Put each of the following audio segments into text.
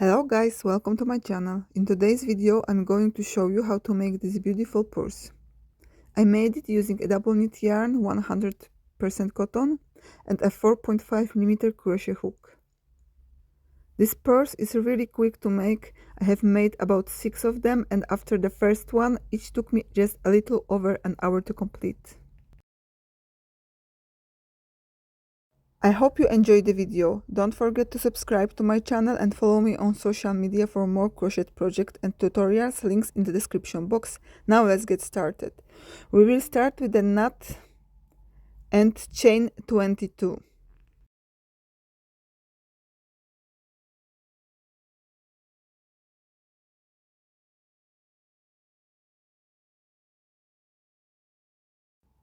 Hello guys, welcome to my channel. In today's video I'm going to show you how to make this beautiful purse. I made it using a double knit yarn 100% cotton and a 4.5mm crochet hook. This purse is really quick to make. I have made about 6 of them, and after the first one each took me just a little over an hour to complete. I hope you enjoyed the video. Don't forget to subscribe to my channel and follow me on social media for more crochet projects and tutorials, links in the description box. Now let's get started. We will start with the knot and chain 22.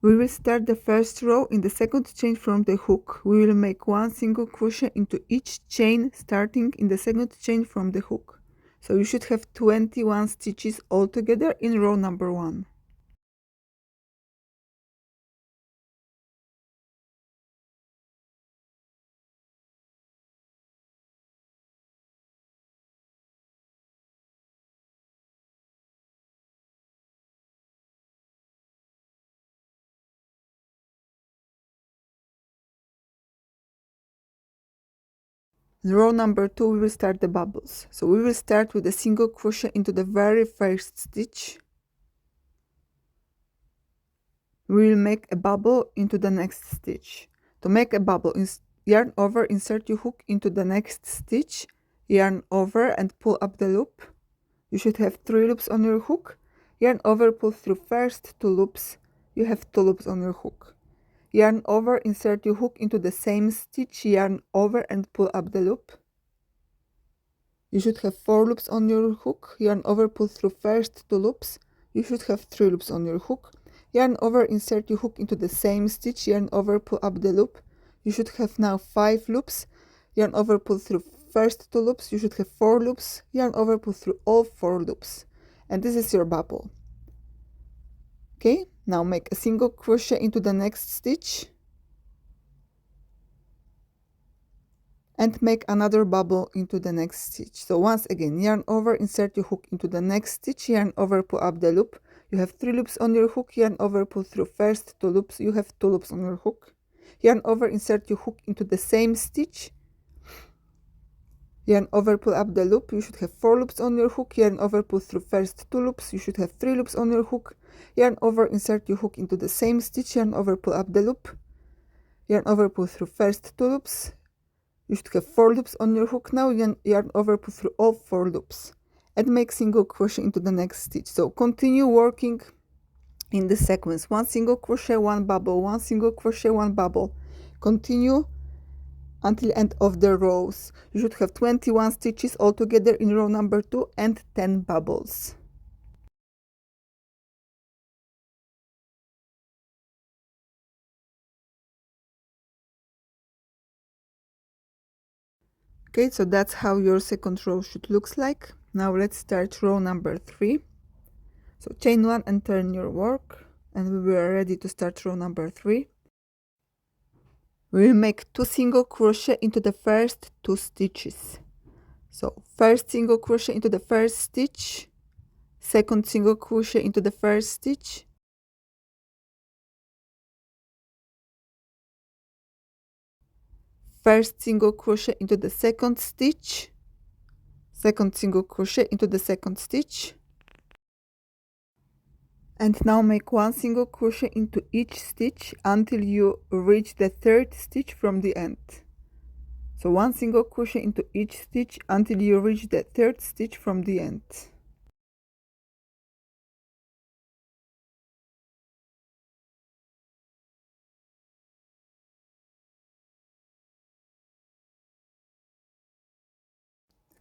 We will start the first row in the second chain from the hook. We will make one single crochet into each chain starting in the second chain from the hook. So you should have 21 stitches altogether in row number 1. In row number 2 we will start the bubbles. So we will start with a single crochet into the very first stitch. We will make a bubble into the next stitch. To make a bubble, yarn over, insert your hook into the next stitch, yarn over and pull up the loop. You should have 3 loops on your hook. Yarn over, pull through first 2 loops. You have 2 loops on your hook. Yarn over, insert your hook into the same stitch, yarn over and pull up the loop. You should have 4 loops on your hook. Yarn over, pull through first 2 loops. You should have 3 loops on your hook. Yarn over, insert your hook into the same stitch, yarn over, pull up the loop. You should have now 5 loops. Yarn over, pull through first 2 loops. You should have 4 loops. Yarn over, pull through all 4 loops. And this is your bubble. Okay, now make a single crochet into the next stitch. And make another bubble into the next stitch. So once again, yarn over, insert your hook into the next stitch, yarn over, pull up the loop. You have 3 loops on your hook, yarn over, pull through first 2 loops. You have 2 loops on your hook. Yarn over, insert your hook into the same stitch. Yarn over, pull up the loop. You should have 4 loops on your hook. Yarn over, pull through first 2 loops. You should have 3 loops on your hook. Yarn over, insert your hook into the same stitch. Yarn over, pull up the loop. Yarn over, pull through first 2 loops. You should have 4 loops on your hook now. Yarn over, pull through all 4 loops and make single crochet into the next stitch. So continue working in the sequence: 1 single crochet, 1 bubble, 1 single crochet, 1 bubble. Continue until end of the rows. You should have 21 stitches altogether in row number 2 and 10 bubbles. Okay, so that's how your second row should look like. Now let's start row number 3. So chain 1 and turn your work, and we were ready to start row number 3. We will make 2 single crochet into the first 2 stitches. So first single crochet into the first stitch, second single crochet into the first stitch, first single crochet into the second stitch, second single crochet into the second stitch, and now make 1 single crochet into each stitch until you reach the third stitch from the end. So 1 single crochet into each stitch until you reach the third stitch from the end.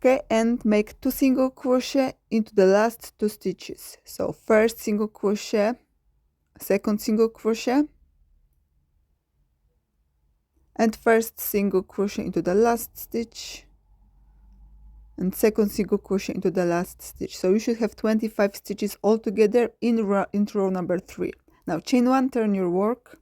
Okay, and make 2 single crochet into the last 2 stitches. So first single crochet, second single crochet, and first single crochet into the last stitch, and second single crochet into the last stitch. So you should have 25 stitches altogether in row number 3. Now chain 1, turn your work,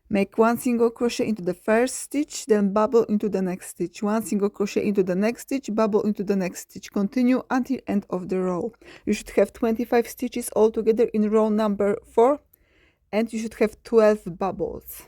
Make 1 single crochet into the first stitch, then bubble into the next stitch. 1 single crochet into the next stitch, bubble into the next stitch. Continue until end of the row. You should have 25 stitches all together in row number 4, and you should have 12 bubbles.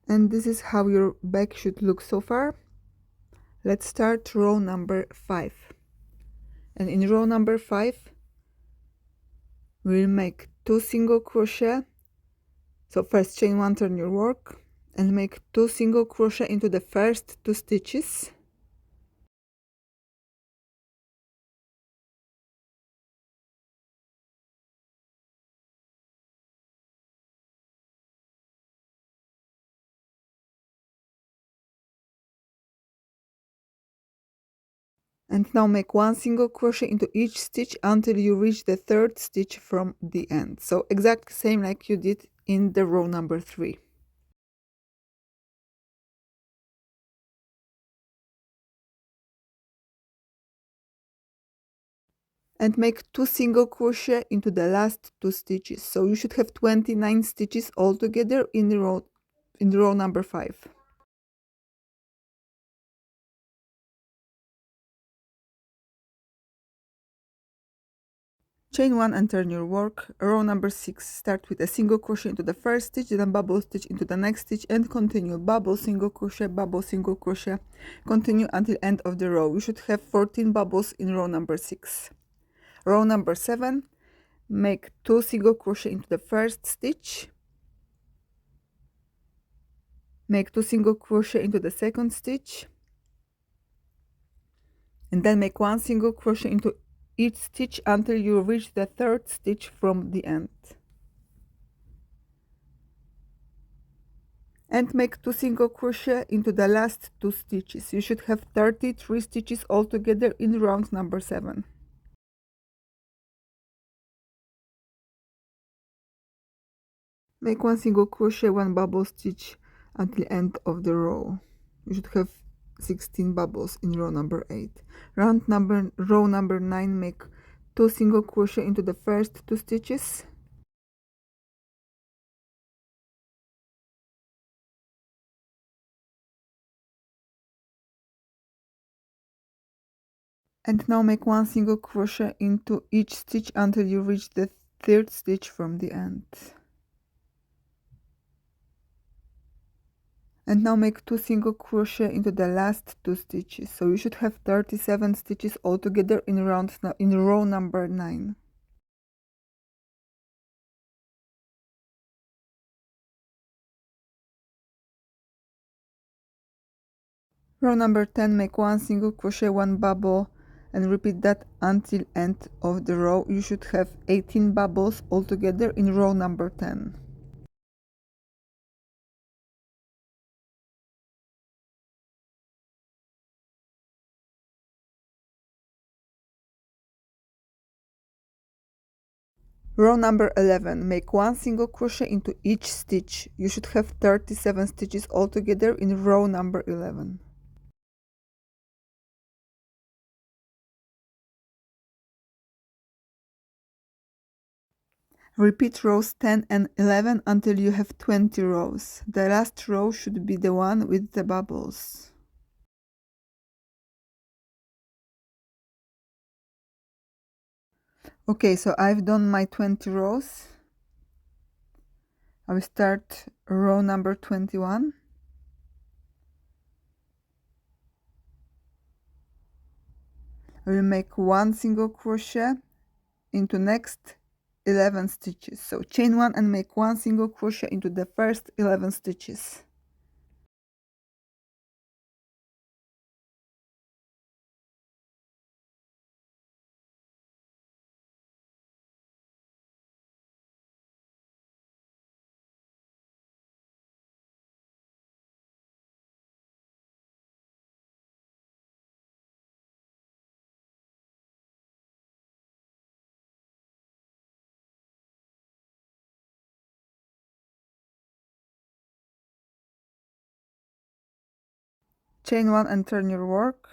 And this is how your bag should look so far. Let's start row number 5. And in row number 5, we'll make 2 single crochet. So first chain 1, turn your work, and make 2 single crochet into the first 2 stitches. And now make 1 single crochet into each stitch until you reach the 3rd stitch from the end. So exactly same like you did in the row number 3. And make 2 single crochet into the last 2 stitches. So you should have 29 stitches altogether in row number 5. Chain 1 and turn your work. Row number 6, start with a single crochet into the first stitch, then bubble stitch into the next stitch, and continue bubble, single crochet, bubble, single crochet. Continue until end of the row. You should have 14 bubbles in row number 6. Row number 7, make 2 single crochet into the first stitch, make 2 single crochet into the second stitch, and then make 1 single crochet into each stitch until you reach the 3rd stitch from the end. And make 2 single crochet into the last 2 stitches. You should have 33 stitches altogether in round number 7. Make 1 single crochet, 1 bubble stitch until end of the row. You should have 16 bubbles in row number 8. Row number 9, make 2 single crochet into the first 2 stitches, and now make 1 single crochet into each stitch until you reach the 3rd stitch from the end. And now make 2 single crochet into the last 2 stitches. So you should have 37 stitches altogether in row number 9. Row number 10, make 1 single crochet, 1 bubble, and repeat that until end of the row. You should have 18 bubbles altogether in row number 10. Row number 11, make 1 single crochet into each stitch. You should have 37 stitches altogether in row number 11. Repeat rows 10 and 11 until you have 20 rows. The last row should be the one with the bubbles. Okay, so I've done my 20 rows. I will start row number 21. I will make 1 single crochet into next 11 stitches. So chain 1 and make 1 single crochet into the first 11 stitches. chain 1 and turn your work.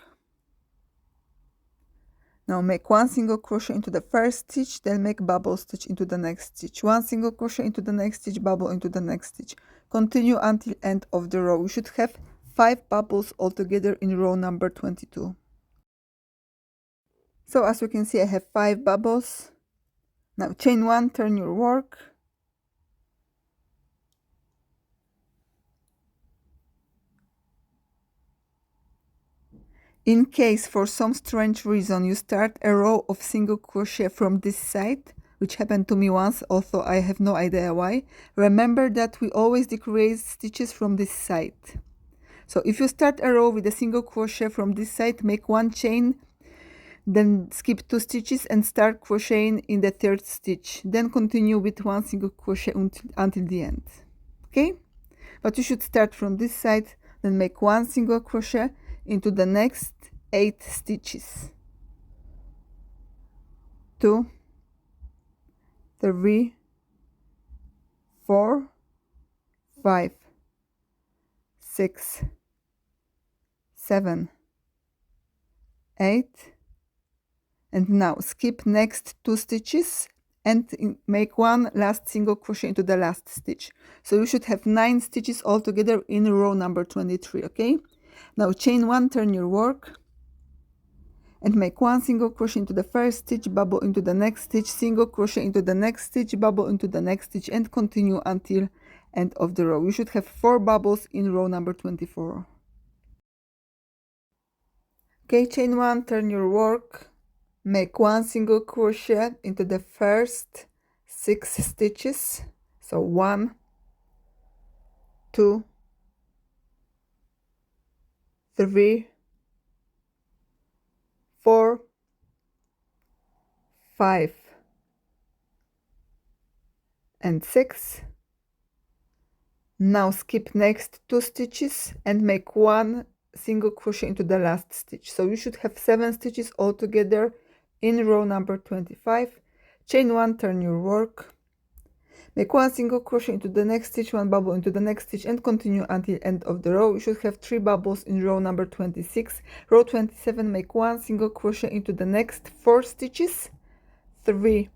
Now make 1 single crochet into the first stitch, then make bubble stitch into the next stitch. 1 single crochet into the next stitch, bubble into the next stitch. Continue until end of the row. You should have 5 bubbles altogether in row number 22. So as you can see, I have 5 bubbles. Now chain 1, turn your work. In case for some strange reason you start a row of single crochet from this side, which happened to me once, although I have no idea why, remember that we always decrease stitches from this side. So if you start a row with a single crochet from this side, make 1 chain, then skip 2 stitches and start crocheting in the 3rd stitch. Then continue with 1 single crochet until the end. Okay? But you should start from this side, then make 1 single crochet into the next 8 stitches. 2, 3, 4, 5, 6, 7, 8, and now skip next 2 stitches and make 1 last single crochet into the last stitch. So you should have 9 stitches altogether in row number 23. Okay, now chain 1, turn your work and make 1 single crochet into the first stitch, bubble into the next stitch, single crochet into the next stitch, bubble into the next stitch, and continue until end of the row. You should have 4 bubbles in row number 24. Okay, chain 1, turn your work, make 1 single crochet into the first 6 stitches. So 1, 2, 3, 4, 5, and 6. Now skip next 2 stitches and make 1 single crochet into the last stitch. So you should have 7 stitches altogether in row number 25. Chain 1, turn your work, make 1 single crochet into the next stitch, 1 bubble into the next stitch, and continue until end of the row. You should have 3 bubbles in row number 26. Row 27, make 1 single crochet into the next 4 stitches, 3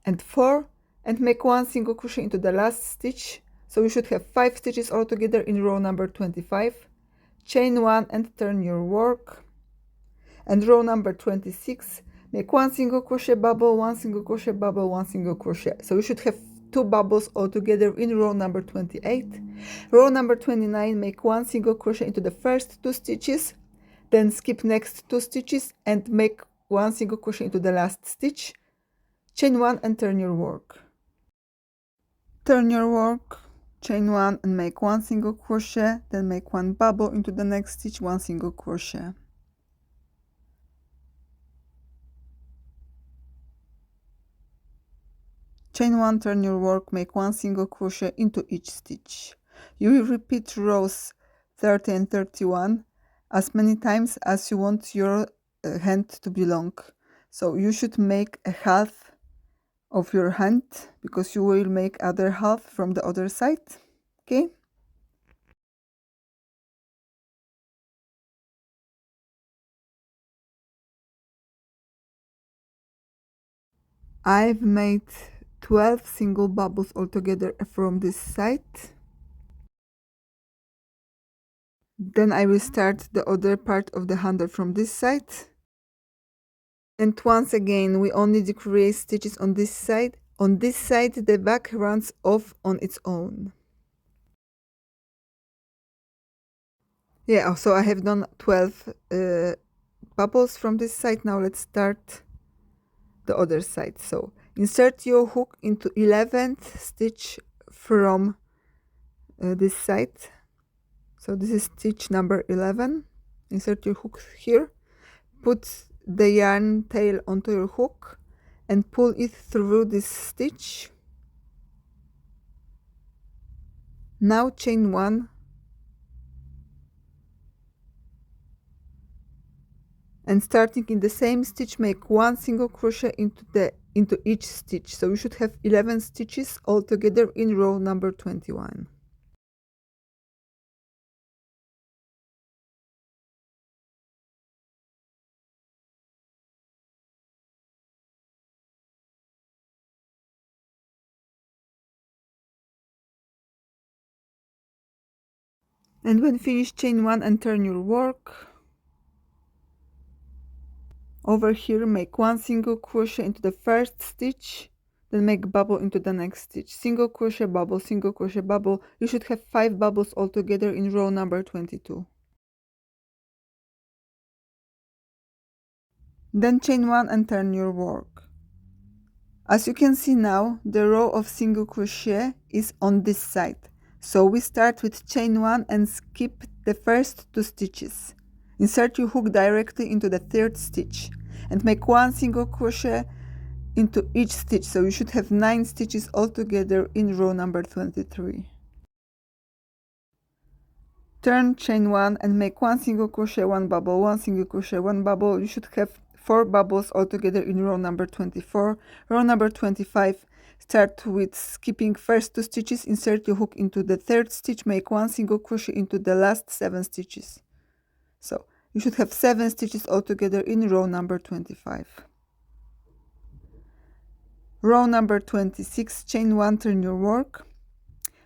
and 4, and make 1 single crochet into the last stitch. So you should have 5 stitches altogether in row number 25. Chain 1 and turn your work. And row number 26, make 1 single crochet, bubble, 1 single crochet, bubble, 1 single crochet. So you should have 2 bubbles altogether in row number 28. Row number 29, make 1 single crochet into the first 2 stitches, then skip next 2 stitches and make 1 single crochet into the last stitch. Chain 1 and turn your work. Turn your work, chain 1 and make 1 single crochet, then make 1 bubble into the next stitch, 1 single crochet. Chain 1, turn your work, make 1 single crochet into each stitch. You will repeat rows 30 and 31 as many times as you want your hand to be long. So you should make a half of your hand because you will make other half from the other side. Okay? I've made 12 single bubbles altogether from this side. Then I will start the other part of the handle from this side. And once again, we only decrease stitches on this side. On this side, the back runs off on its own. Yeah, so I have done 12 bubbles from this side. Now let's start the other side. So insert your hook into 11th stitch from this side. So this is stitch number 11. Insert your hook here. Put the yarn tail onto your hook and pull it through this stitch. Now chain 1 and starting in the same stitch, make 1 single crochet into each stitch. So you should have 11 stitches altogether in row number 21. And when finished, chain 1 and turn your work. Over here, make 1 single crochet into the first stitch, then make bubble into the next stitch. Single crochet bubble, single crochet bubble. You should have 5 bubbles altogether in row number 22. Then chain 1 and turn your work. As you can see now, the row of single crochet is on this side. So we start with chain 1 and skip the first 2 stitches. Insert your hook directly into the 3rd stitch and make 1 single crochet into each stitch. So you should have 9 stitches altogether in row number 23. Turn chain 1 and make 1 single crochet, 1 bubble, 1 single crochet, 1 bubble. You should have 4 bubbles altogether in row number 24. Row number 25, start with skipping first 2 stitches, insert your hook into the 3rd stitch, make 1 single crochet into the last 7 stitches. So you should have 7 stitches altogether in row number 25. Row number 26, chain 1, turn your work.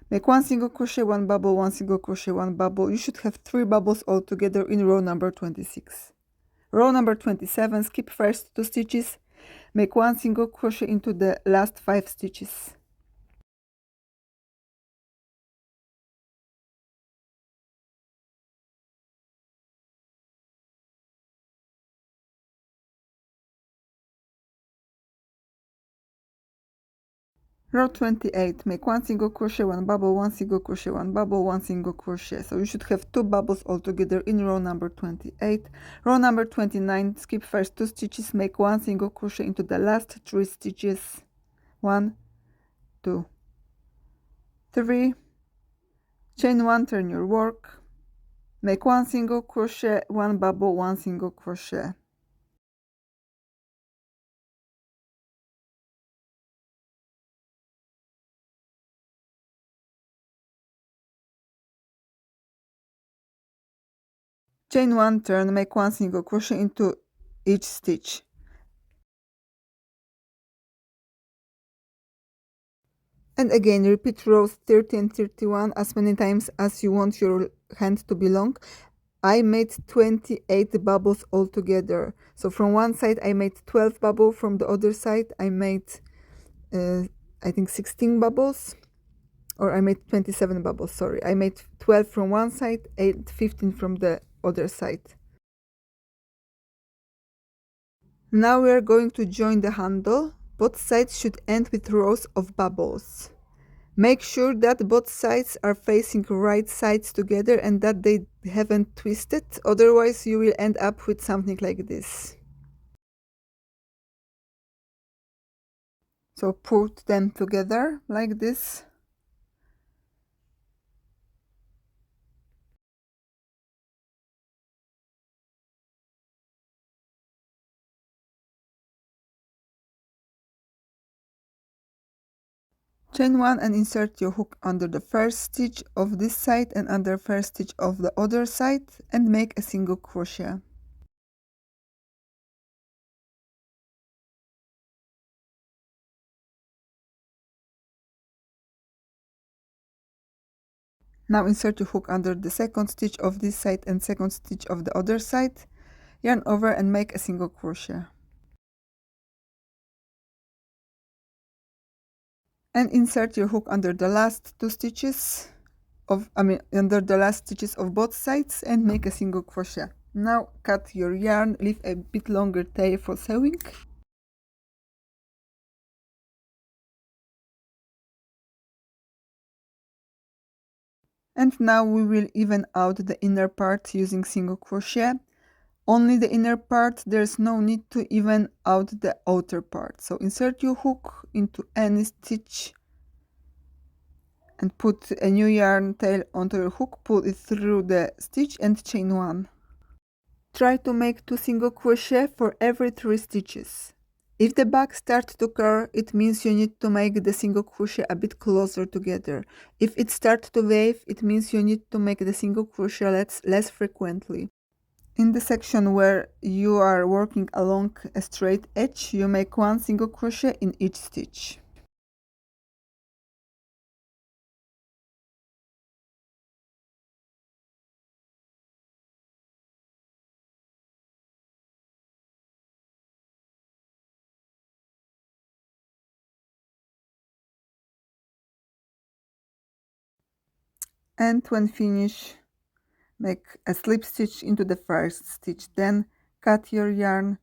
Make 1 single crochet, 1 bubble, 1 single crochet, 1 bubble. You should have 3 bubbles altogether in row number 26. Row number 27, skip first 2 stitches, make 1 single crochet into the last 5 stitches. Row 28, make 1 single crochet, 1 bubble, 1 single crochet, 1 bubble, 1 single crochet. So you should have 2 bubbles altogether in row number 28. Row number 29, skip first 2 stitches, make 1 single crochet into the last 3 stitches. 1, 2, 3. Chain 1, turn your work. Make 1 single crochet, 1 bubble, 1 single crochet. Chain 1, turn, make 1 single crochet into each stitch. And again, repeat rows 30 and 31 as many times as you want your hand to be long. I made 28 bubbles altogether. So from one side I made 12 bubbles, from the other side I made I think 16 bubbles, or I made 27 bubbles, sorry. I made 12 from one side and 15 from the other side. Now we are going to join the handle. Both sides should end with rows of bubbles. Make sure that both sides are facing right sides together and that they haven't twisted, otherwise you will end up with something like this. So put them together like this. Chain 1 and insert your hook under the first stitch of this side and under first stitch of the other side and make a single crochet. Now insert your hook under the second stitch of this side and second stitch of the other side, yarn over and make a single crochet. And insert your hook under the last 2 stitches under the last stitches of both sides and make a single crochet. Now cut your yarn, leave a bit longer tail for sewing. And now we will even out the inner part using single crochet. Only the inner part, there's no need to even out the outer part. So insert your hook into any stitch and put a new yarn tail onto your hook, pull it through the stitch and chain 1. Try to make 2 single crochet for every 3 stitches. If the back starts to curl, it means you need to make the single crochet a bit closer together. If it starts to wave, it means you need to make the single crochet less frequently. In the section where you are working along a straight edge, you make 1 single crochet in each stitch. And when finished, make a slip stitch into the first stitch, then cut your yarn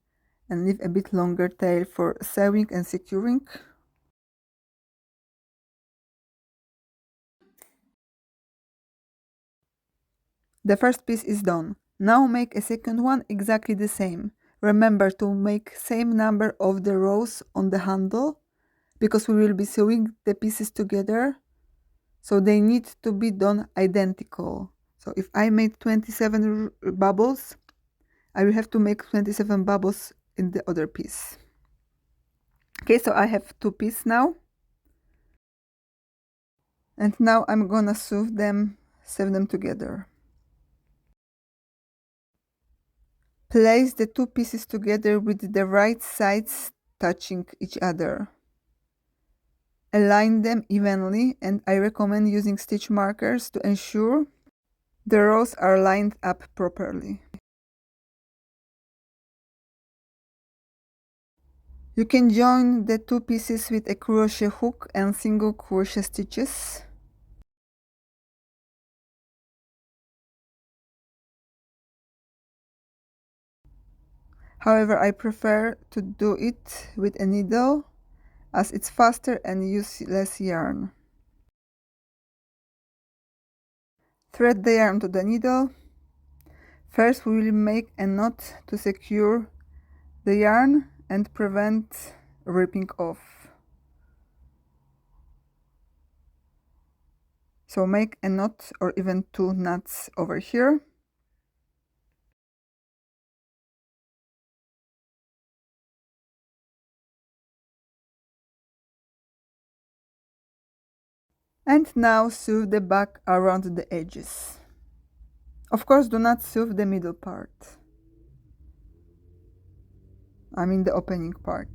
and leave a bit longer tail for sewing and securing. The first piece is done. Now make a second one exactly the same. Remember to make same number of the rows on the handle because we will be sewing the pieces together, so they need to be done identical. So if I made 27 bubbles, I will have to make 27 bubbles in the other piece. Okay, so I have two pieces now. And now I'm gonna sew them together. Place the two pieces together with the right sides touching each other. Align them evenly, and I recommend using stitch markers to ensure the rows are lined up properly. You can join the two pieces with a crochet hook and single crochet stitches. However, I prefer to do it with a needle as it's faster and use less yarn. Thread the yarn to the needle. First, we will make a knot to secure the yarn and prevent ripping off. So make a knot or even two knots over here. And now sew the back around the edges. Of course, do not sew the middle part. I mean the opening part.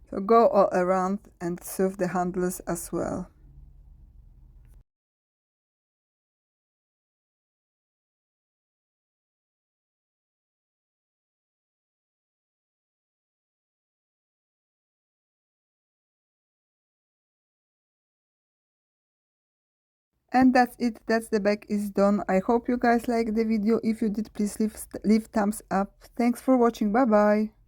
So go all around and sew the handles as well. And that's it, that's the back is done. I hope you guys liked the video. If you did, please leave thumbs up. Thanks for watching. Bye bye.